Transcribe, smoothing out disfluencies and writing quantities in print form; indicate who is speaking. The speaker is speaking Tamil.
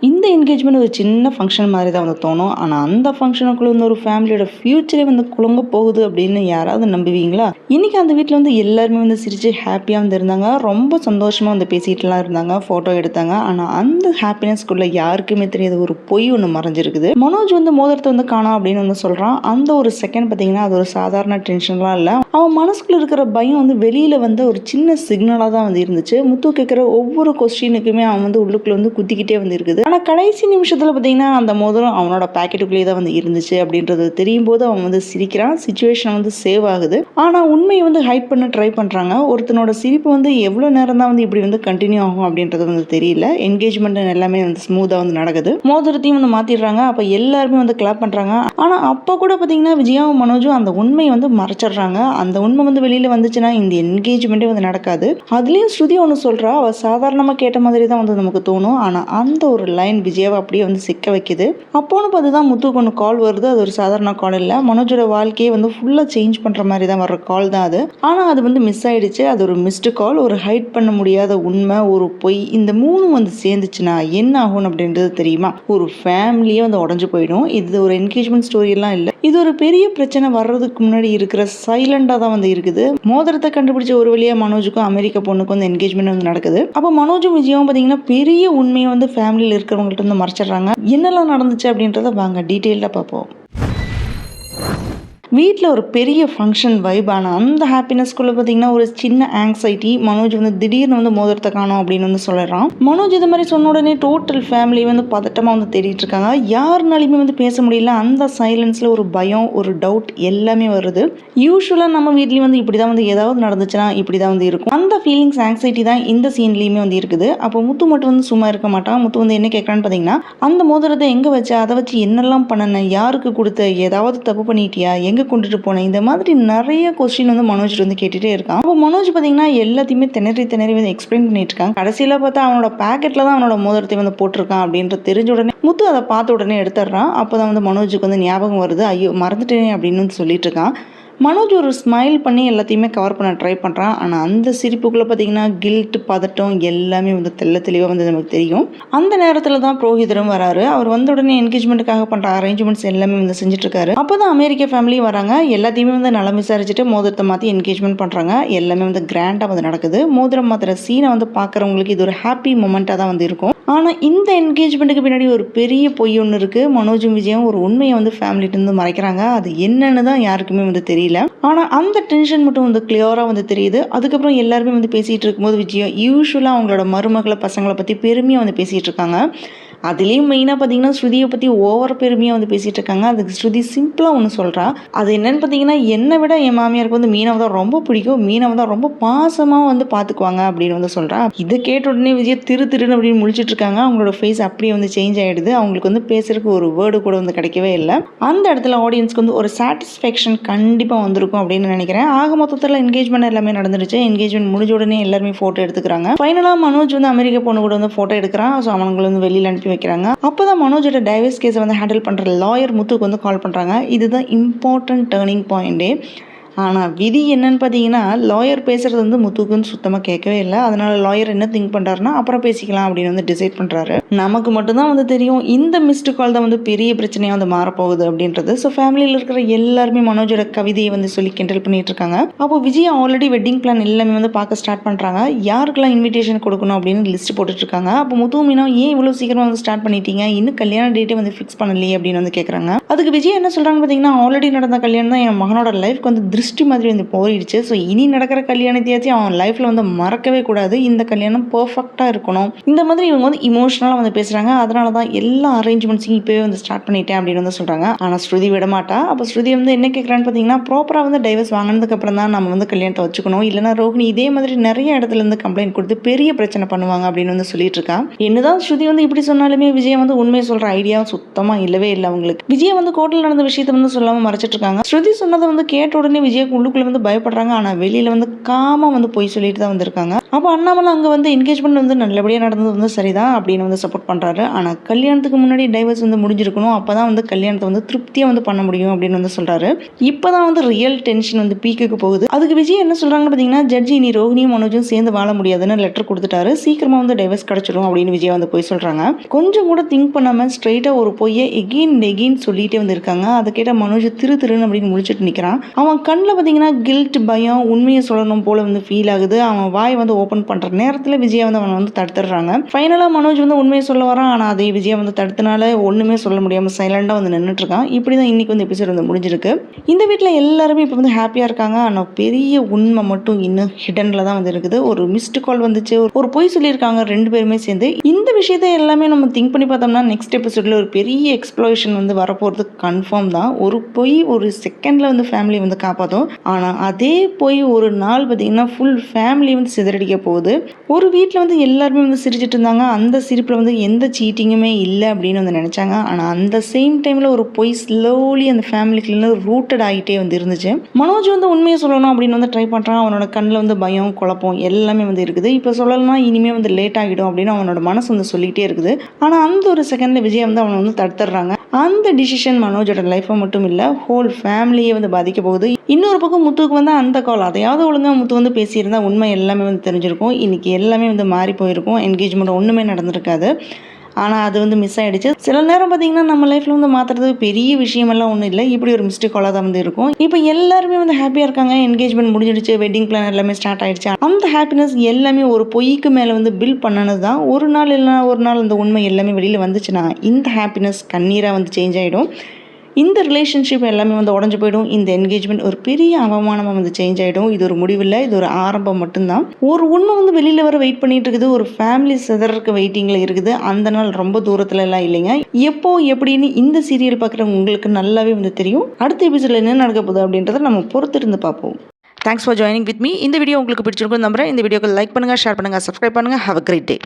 Speaker 1: இந்த என்கேஜ்மெண்ட் ஒரு சின்ன ஃபங்க்ஷன் மாதிரி தான் வந்து தோணும். ஆனால் அந்த ஃபங்க்ஷனுக்குள்ள வந்து ஒரு ஃபேமிலியோட ஃபியூச்சரே வந்து குழங்க போகுது அப்படின்னு யாராவது நம்புவீங்களா? இன்னைக்கு அந்த வீட்டில் வந்து எல்லாருமே வந்து சிரிச்சு ஹாப்பியாக வந்து இருந்தாங்க. ரொம்ப சந்தோஷமாக வந்து பேசிட்டுலாம் இருந்தாங்க, ஃபோட்டோ எடுத்தாங்க. ஆனால் அந்த ஹாப்பினஸ்க்குள்ள யாருக்குமே தெரியாத ஒரு பொய் ஒன்று மறைஞ்சிருக்குது. மனோஜ் வந்து மோதிரத்தை வந்து காணோம் அப்படின்னு வந்து சொல்கிறான். அந்த ஒரு செகண்ட் பார்த்தீங்கன்னா அது ஒரு சாதாரண டென்ஷன்லாம் இல்லை. அவன் மனசுக்குள்ள இருக்கிற பயம் வந்து வெளியில வந்து ஒரு சின்ன சிக்னலாக தான் வந்து இருந்துச்சு. முத்து கேட்குற ஒவ்வொரு கொஸ்டினுக்குமே அவன் வந்து உள்ளுக்குள்ள வந்து குத்திக்கிட்டே வந்து இருக்குது. ஆனால் கடைசி நிமிஷத்தில் பார்த்தீங்கன்னா அந்த மோதிரம் அவனோட பேக்கெட்டுக்குள்ளேயே தான் வந்து இருந்துச்சு அப்படின்றது தெரியும் போது அவன் வந்து சிரிக்கிறான். சுச்சுவேஷன் வந்து சேவ் ஆகுது. ஆனால் உண்மையை வந்து ஹைட் பண்ண ட்ரை பண்ணுறாங்க. ஒருத்தனோட சிரிப்பு வந்து எவ்வளோ நேரம் தான் வந்து இப்படி வந்து கண்டினியூ ஆகும் அப்படின்றது வந்து தெரியல. என்கேஜ்மெண்ட் எல்லாமே வந்து ஸ்மூத்தாக வந்து நடக்குது. மோதிரத்தையும் வந்து மாற்றிடுறாங்க. அப்போ எல்லாருமே வந்து கிளாப் பண்ணுறாங்க. ஆனால் அப்போ கூட பார்த்தீங்கன்னா விஜயாவும் மனோஜும் அந்த உண்மையை வந்து மறைச்சிடுறாங்க. அந்த உண்மை வந்து வெளியில் வந்துச்சுன்னா இந்த என்கேஜ்மெண்ட்டே வந்து நடக்காது. அதுலேயும் ஸ்ருதி ஒன்று சொல்கிறா, அவள் சாதாரணமாக கேட்ட மாதிரி தான் வந்து நமக்கு தோணும். ஆனால் அந்த ஒரு லைன் விஜயாவை அப்படியே வந்து சிக்க வைக்குது. அப்போன்னு பார்த்து தான் முத்துக்கு ஒன்று கால் வருது. அது ஒரு சாதாரண கால் இல்லை, மனோஜோட வாழ்க்கையை வந்து ஃபுல்லாக சேஞ்ச் பண்ணுற மாதிரி தான் வர்ற கால் தான் அது. ஆனால் அது வந்து மிஸ் ஆயிடுச்சு. அது ஒரு மிஸ்டு கால், ஒரு ஹைட் பண்ண முடியாத உண்மை, ஒரு பொய், இந்த மூணும் வந்து சேர்ந்துச்சுன்னா என்ன ஆகும் அப்படின்றது தெரியுமா? ஒரு ஃபேமிலியே வந்து உடஞ்சு போயிடும். இது ஒரு என்கேஜ்மெண்ட் ஸ்டோரி எல்லாம் இல்லை. இது ஒரு பெரிய பிரச்சனை வர்றதுக்கு முன்னாடி இருக்கிற சைலண்டாக தான் வந்து இருக்குது. மோதிரத்தை கண்டுபிடிச்ச ஒரு வழியாக மனோஜுக்கும் அமெரிக்கா பொண்ணுக்கும் வந்து என்கேஜ்மெண்ட் வந்து நடக்குது. அப்போ மனோஜும் விஜயாவும் பார்த்தீங்கன்னா பெரிய உண்மையை வந்து ஃபேமிலியில் இருக்கிறவங்கள்ட்ட வந்து மறைச்சிடுறாங்க. என்னெல்லாம் நடந்துச்சு அப்படின்றத வாங்க டீட்டெயிலாக பார்ப்போம். வீட்டில் ஒரு பெரிய ஃபங்க்ஷன் வைப். ஆனால் அந்த ஹாப்பினஸ்குள்ளே பார்த்தீங்கன்னா ஒரு சின்ன ஆங்ஸைட்டி. மனோஜ் வந்து திடீர்னு வந்து மோதிரத்தை காணோம் அப்படின்னு வந்து சொல்லிடுறான். மனோஜ் இது மாதிரி சொன்ன உடனே டோட்டல் ஃபேமிலி வந்து பதட்டமாக வந்து தேடிட்டு இருக்காங்க. யாருனாலையுமே வந்து பேச முடியல. அந்த சைலன்ஸில் ஒரு பயம், ஒரு டவுட் எல்லாமே வருது. யூஸ்வலாக நம்ம வீட்லேயும் வந்து இப்படி தான் வந்து ஏதாவது நடந்துச்சுன்னா இப்படி தான் வந்து இருக்கும். அந்த ஃபீலிங்ஸ், ஆங்ஸைட்டி தான் இந்த சீன்லேயுமே வந்து இருக்குது. அப்போ முத்து மட்டும் வந்து சும்மா இருக்க மாட்டான். முத்து வந்து என்ன கேட்குறான்னு பார்த்தீங்கன்னா, அந்த மோதிரத்தை எங்கே வச்ச, அதை வச்சு என்னெல்லாம் பண்ணன, யாருக்கு கொடுத்த, ஏதாவது தப்பு பண்ணிட்டியா, எங்கே கொண்டுட்டு போனேன், இந்த மாதிரி நிறைய கொஸ்டின் வந்து மனோஜ் வந்து கேட்டுட்டே இருக்கான். அப்போ மனோஜ் பார்த்தீங்கன்னா எல்லாத்தையுமே திணறி வந்து எக்ஸ்பிளைன் பண்ணிட்டு இருக்காங்க. கடைசியில் பார்த்தா அவனோட பேக்கெட்ல தான் அவனோட மோதிரத்தை வந்து போட்டிருக்கான் அப்படின்ற தெரிஞ்ச உடனே முத்து அதை பார்த்த உடனே எடுத்துடுறான். அப்போதான் வந்து மனோஜுக்கு வந்து ஞாபகம் வருது, ஐயோ மறந்துட்டேன் அப்படின்னு சொல்லிட்டு இருக்கான். மனோஜ் ஒரு ஸ்மைல் பண்ணி எல்லாத்தையுமே கவர் பண்ண ட்ரை பண்ணுறான். ஆனால் அந்த சிரிப்புக்குள்ளே பார்த்தீங்கன்னா கில்ட், பதட்டம் எல்லாமே வந்து தெளிவாக வந்து நமக்கு தெரியும். அந்த நேரத்தில் தான் புரோஹிதரும் வராரு. அவர் வந்த உடனே என்கேஜ்மெண்ட்டுக்காக பண்ணுற அரேஞ்ச்மெண்ட்ஸ் எல்லாமே வந்து செஞ்சுட்ருக்காரு. அப்போ தான் அமெரிக்கா ஃபேமிலியும் வராங்க. எல்லாத்தையுமே வந்து நலம் விசாரிச்சுட்டு மோதிரத்தை மாற்றி என்கேஜ்மெண்ட் பண்ணுறாங்க. எல்லாமே வந்து கிராண்டாக வந்து நடக்குது. மோதிரம் மாத்திர சீனை வந்து பார்க்குறவங்களுக்கு இது ஒரு ஹாப்பி மொமெண்ட்டாக தான் வந்து இருக்கும். ஆனால் இந்த என்கேஜ்மெண்ட்டுக்கு பின்னாடி ஒரு பெரிய பொய் ஒன்று இருக்குது. மனோஜும் விஜயும் ஒரு உண்மையை வந்து ஃபேமிலிட்டு மறைக்கிறாங்க. அது என்னன்னு தான் யாருக்குமே வந்து தெரியல. ஆனால் அந்த டென்ஷன் மட்டும் வந்து கிளியராக வந்து தெரியுது. அதுக்கப்புறம் எல்லாருமே வந்து பேசிகிட்டு இருக்கும்போது விஜயா யூஸ்வலாக அவங்களோட மருமகளை, பசங்களை பற்றி பெருமையாக வந்து பேசிகிட்டு இருக்காங்க. அதுலேயும் மெயினாக பார்த்தீங்கன்னா ஸ்ருதியை பற்றி ஓவர் பெருமையாக வந்து பேசிகிட்டு இருக்காங்க. அதுக்கு ஸ்ருதி சிம்பிளாக ஒன்று சொல்கிறா. அது என்னன்னு பார்த்தீங்கன்னா, என்னை விட என் மாமியாருக்கு வந்து மீனாவை தான் ரொம்ப பிடிக்கும், மீனாவை தான் ரொம்ப பாசமாக வந்து பார்த்துக்குவாங்க அப்படின்னு வந்து சொல்கிறா. இதை கேட்ட உடனே விஜய் திருன்னு அப்படின்னு முழிச்சிட்டு இருக்காங்க. அவங்களோட ஃபேஸ் அப்படியே வந்து சேஞ்ச் ஆகிடுது. அவங்களுக்கு வந்து பேசுறதுக்கு ஒரு வேர்டு கூட வந்து கிடைக்கவே இல்லை. அந்த இடத்துல ஆடியன்ஸ்க்கு வந்து ஒரு சாட்டிஸ்ஃபேக்ஷன் கண்டிப்பாக வந்திருக்கும் அப்படின்னு நினைக்கிறேன். ஆக மொத்தத்தில் என்கேஜ்மெண்ட் எல்லாமே நடந்துருச்சு. என்கேஜ்மெண்ட் முடிஞ்ச உடனே எல்லாருமே ஃபோட்டோ எடுத்துக்கிறாங்க. ஃபைனலாக மனோஜ் வந்து அமெரிக்கா பொண்ணு கூட வந்து ஃபோட்டோ எடுக்கிறான். ஸோ அவங்களை வந்து வெளியில் அனுப்பி வைக்கிறாங்க. அப்போதான் மனோஜோட டைவர்ஸ் கேஸை வந்து ஹேண்டில் பண்ணுற லாயர் முத்துக்கு வந்து கால் பண்ணுறாங்க. இதுதான் இம்பார்ட்டன்ட் டேர்னிங் பாயிண்டே. ஆனால் விதி என்னன்னு பார்த்தீங்கன்னா, லாயர் பேசுகிறது வந்து முத்துக்குன்னு சுத்தமாக கேட்கவே இல்லை. அதனால் லாயர் என்ன திங்க் பண்ணுறாருன்னா, அப்புறம் பேசிக்கலாம் அப்படின்னு வந்து டிசைட் பண்ணுறாரு. நமக்கு மட்டும்தான் வந்து தெரியும் இந்த மிஸ்டு கால் தான் வந்து பெரிய பிரச்சனையாக வந்து மாறப்போகுது அப்படின்றது. ஸோ ஃபேமிலியில் இருக்கிற எல்லாருமே மனோஜோட கவிதையை வந்து சொல்லி கிண்டல் பண்ணிட்டு இருக்காங்க. அப்போ விஜய் ஆல்ரெடி வெட்டிங் பிளான் எல்லாமே வந்து பார்க்க ஸ்டார்ட் பண்ணுறாங்க. யாருக்கெல்லாம் இன்விடேஷன் கொடுக்கணும் அப்படின்னு லிஸ்ட் போட்டுட்ருக்காங்க. அப்போ முத்து மீனா ஏன் இவ்வளோ சீக்கிரமாக வந்து ஸ்டார்ட் பண்ணிட்டீங்க, இன்னும் கல்யாண டேட்டே வந்து ஃபிக்ஸ் பண்ணலையே அப்படின்னு வந்து கேட்குறாங்க. அதுக்கு விஜய் என்ன சொல்கிறாங்க பார்த்தீங்கன்னா, ஆல்ரெடி நடந்த கல்யாணம் தான் என் மகனோட லைஃப்க்கு வந்து திருஷ்டி மாதிரி வந்து போயிடுச்சு. ஸோ இனி நடக்கிற கல்யாணத்தையாச்சும் அவன் லைஃப்பில் வந்து மறக்கவே கூடாது. இந்த கல்யாணம் பர்ஃபெக்டாக இருக்கணும். இந்த மாதிரி இவங்க வந்து இமோஷனலாக வந்து பேசுகிறாங்க. அதனால தான் எல்லா அரேஞ்ச்மெண்ட்ஸையும் இப்போவே வந்து ஸ்டார்ட் பண்ணிட்டேன் அப்படின்னு வந்து சொல்கிறாங்க. ஆனால் ஸ்ருதி விடமாட்டா. அப்போ ஸ்ருதி வந்து என்ன கேட்குறான்னு பார்த்தீங்கன்னா, ப்ராப்பராக வந்து டைவர்ஸ் வாங்கினதுக்கப்புறம் தான் நம்ம வந்து கல்யாணத்தை வச்சுக்கணும். இல்லைனா ரோஹிணி இதே மாதிரி நிறைய இடத்துல இருந்து கம்ப்ளைண்ட் கொடுத்து பெரிய பிரச்சனை பண்ணுவாங்க அப்படின்னு வந்து சொல்லிட்டு இருக்கா. என்னதான் ஸ்ருதி வந்து இப்படி சொன்னாலுமே விஜய் வந்து உண்மையை சொல்கிற ஐடியா சுத்தமாக இல்லவே இல்லை அவங்களுக்கு. விஜய் வந்து கோர்ட்டில் நடந்த விஷயத்தை வந்து சொல்லாமல் மறைச்சிட்டு இருக்காங்க. ஸ்ருதி சொன்னதை வந்து கேட்ட உடனே விஜய் விஜயாக்கு உள்ளுக்குள்ளே வந்து பயப்படுறாங்க. ஆனால் வெளியில் வந்து காமாக வந்து பொய் சொல்லிட்டு தான் வந்திருக்காங்க. அப்போ அண்ணாமலை அங்கே வந்து என்கேஜ்மெண்ட் வந்து நல்லபடியாக நடந்தது வந்து சரிதான் அப்படின்னு வந்து சப்போர்ட் பண்ணுறாரு. ஆனால் கல்யாணத்துக்கு முன்னாடி டைவர்ஸ் வந்து முடிஞ்சிருக்கணும், அப்போ தான் வந்து கல்யாணத்தை வந்து திருப்தியாக வந்து பண்ண முடியும் அப்படின்னு வந்து சொல்கிறாரு. இப்போ தான் வந்து ரியல் டென்ஷன் வந்து பீக்குக்கு போகுது. அதுக்கு விஜய் என்ன சொல்கிறாங்கன்னு பார்த்தீங்கன்னா, ஜட்ஜி நீ ரோஹினியும் மனோஜும் சேர்ந்து வாழ முடியாதுன்னு லெட்டர் கொடுத்துட்டாரு, சீக்கிரமாக வந்து டைவர்ஸ் கிடச்சிடும் அப்படின்னு விஜய் வந்து போய் சொல்கிறாங்க. கொஞ்சம் கூட திங்க் பண்ணாமல் ஸ்ட்ரைட்டாக ஒரு பொய்யை எகெயின் எகெயின் சொல்லிகிட்டே வந்து இருக்காங்க. அதை கேட்டால் மனோஜ் திருன்னு அப்படின்னு முடிச்சுட்டு நிற்கிறான். அவன் கண்ணில் பார்த்தீங்கன்னா கில்ட், பயம், உண்மையை சொல்லணும் போல வந்து ஃபீல் ஆகுது. அவன் வாய் வந்து ஓப்பன் பண்ணுற நேரத்தில் விஜயா வந்து அவனை வந்து தடுத்துடுறாங்க. ஃபைனலாக மனோஜ் வந்து உண்மையை சொல்ல வரான். ஆனால் அதை விஜயா வந்து தடுத்தனால ஒன்றுமே சொல்ல முடியாமல் சைலண்டாக வந்து நின்றுட்டு இருக்கான். இப்படி தான் இன்னைக்கு வந்து எபிசோட் வந்து முடிஞ்சிருக்கு. இந்த வீட்டில் எல்லாருமே இப்போ வந்து ஹாப்பியாக இருக்காங்க. ஆனால் பெரிய உண்மை மட்டும் இன்னும் ஹிடனில் தான் வந்து இருக்குது. ஒரு மிஸ்டு கால் வந்துச்சு, ஒரு பொய் சொல்லியிருக்காங்க ரெண்டு பேருமே சேர்ந்து. இந்த விஷயத்தை எல்லாமே நம்ம திங்க் பண்ணி பார்த்தோம்னா நெக்ஸ்ட் எபிசோடில் ஒரு பெரிய எக்ஸ்ப்ளோஷன் வந்து வரப்போகிறது கன்ஃபார்ம் தான். ஒரு பொய் ஒரு செகண்டில் வந்து ஃபேமிலி வந்து காப்பாற்றும். ஆனால் அதே பொய் ஒரு நாள் பார்த்தீங்கன்னா ஃபுல் ஃபேமிலி வந்து சிதறடிக்க போகுது. ஒரு வீட்டில் வந்து எல்லாருமே வந்து சிரிச்சிட்டு இருந்தாங்க. அந்த சிரிப்பில் வந்து எந்த சீட்டிங்குமே இல்லை அப்படின்னு வந்து நினச்சாங்க. ஆனால் அந்த சேம் டைமில் ஒரு பொய் ஸ்லோலி அந்த ஃபேமிலிக்குள்ள ரூட்டட் ஆகிட்டே வந்து இருந்துச்சு. மனோஜ் வந்து உண்மையை சொல்லணும் அப்படின்னு வந்து ட்ரை பண்ணுறான். அவனோட கண்ணில் வந்து பயம், குழப்பம் எல்லாமே வந்து இருக்குது. இப்போ சொல்லலாம் இனிமேல் வந்து லேட் ஆகிடும் அப்படின்னு அவனோட மனசு வந்து சொல்லிகிட்டே இருக்குது. ஆனால் அந்த ஒரு செகண்டில் விஜய் வந்து அவனை வந்து தடுத்துடுறாங்க. அந்த டிசிஷன் மனோஜோட லைஃப்பை மட்டும் இல்லை ஹோல் ஃபேமிலியை வந்து பாதிக்க போகுது. இன்னொரு பக்கம் முத்துக்கு வந்து அந்த கால் அதையாவது ஒழுங்காக முத்து வந்து பேசியிருந்தா உண்மை எல்லாமே வந்து தெரிஞ்சிருக்கும். இன்னைக்கு எல்லாமே வந்து மாறி போயிருக்கும். என்கேஜ்மெண்ட் ஒன்றுமே நடந்திருக்காது. ஆனால் அது வந்து மிஸ் ஆகிடுச்சு. சில நேரம் பார்த்தீங்கன்னா நம்ம லைஃப்பில் வந்து மாற்றுறது பெரிய விஷயமெல்லாம் ஒன்றும் இல்லை, இப்படி ஒரு மிஸ்டேக் காலாக தான் வந்து இருக்கும். இப்போ எல்லாருமே வந்து ஹாப்பியாக இருக்காங்க. என்கேஜ்மெண்ட் முடிஞ்சிடுச்சு, வெட்டிங் பிளான் எல்லாமே ஸ்டார்ட் ஆகிடுச்சு. அந்த ஹாப்பினஸ் எல்லாமே ஒரு பொய்க்கு மேலே வந்து பில் பண்ணனது தான். ஒரு நாள் இல்லைனா ஒரு நாள் அந்த உண்மை எல்லாமே வெளியில் வந்துச்சுன்னா இந்த ஹாப்பினஸ் கண்ணீராக வந்து சேஞ்ச் ஆகிடும். இந்த ரிலேஷன்ஷிப் எல்லாமே வந்து உடஞ்சி போயிடும். இந்த என்கேஜ்மெண்ட் ஒரு பெரிய அவமானமாக வந்து சேஞ்ச் ஆகிடும். இது ஒரு முடிவில்லை, இது ஒரு ஆரம்பம் மட்டும்தான். ஒரு உண்மை வந்து வெளியில் வர வெயிட் பண்ணிட்டு இருக்குது. ஒரு ஃபேமிலி சிதறக்கு வெயிட்டிங்கில் இருக்குது. அந்த நாள் ரொம்ப தூரத்தில் எல்லாம் இல்லைங்க. எப்போ எப்படின்னு இந்த சீரியல் பார்க்குறவங்க உங்களுக்கு நல்லாவே வந்து தெரியும். அடுத்த எபிசோடில் என்ன நடக்க போகுது அப்படின்றத நம்ம பொறுத்திருந்து பார்ப்போம். Thanks for joining with me. இந்த வீடியோ உங்களுக்கு பிடிச்சிருக்கும் நம்புறேன். இந்த வீடியோக்கு லைக் பண்ணுங்கள், ஷேர் பண்ணுங்கள், சப்ஸ்கிரைப் பண்ணுங்கள். Have a great day.